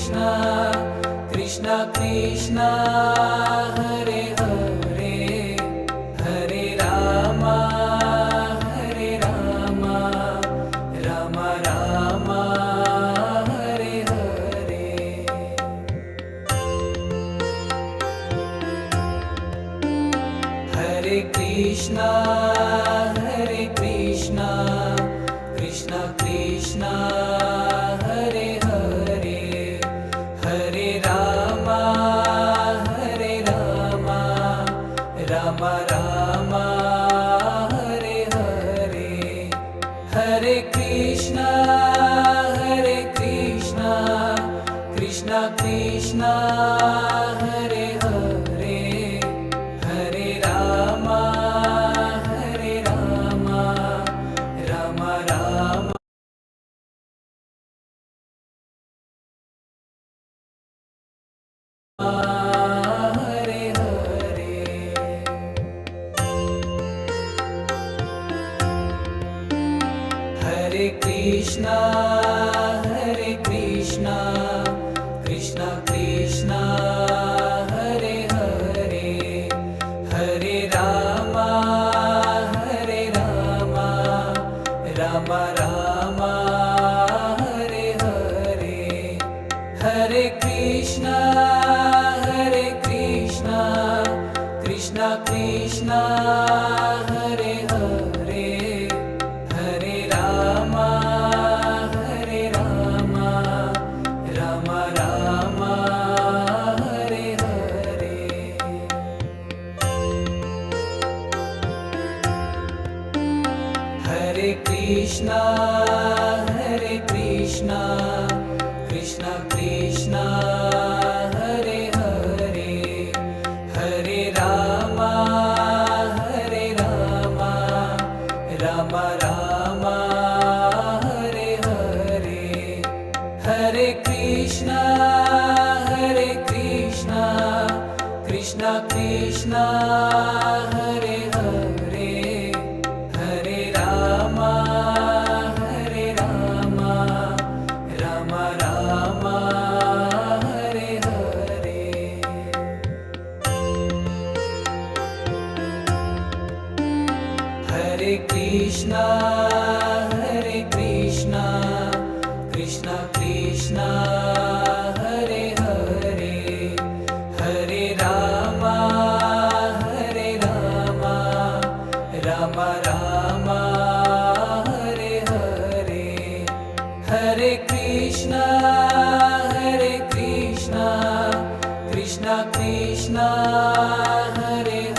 Krishna Krishna Krishna Hare Hare Hare Rama Hare Rama Rama Rama Hare Hare Hare Krishna Hare Krishna Krishna Krishna Hare Hare Hare Rama Hare Rama Rama Rama Hare Hare Hare Krishna Krishna Krishna Hare Hare Hare Rama Rama Rama Hare Hare Hare Krishna Krishna Krishna Hare Hare Hare Rama Rama Rama Hare Hare Hare Krishna Krishna Krishna Hare Hare Hare Rama Rama Rama Hare Hare Hare Krishna Krishna Krishna Hare Hare Hare Rama Rama Rama Hare Hare Hare Krishna Krishna Krishna Hare Hare Hare Rama Rama Rama Hare Hare Hare Krishna Krishna Krishna Hare Hare Hare Rama Rama Rama Hare Hare Hare Krishna Krishna Krishna Hare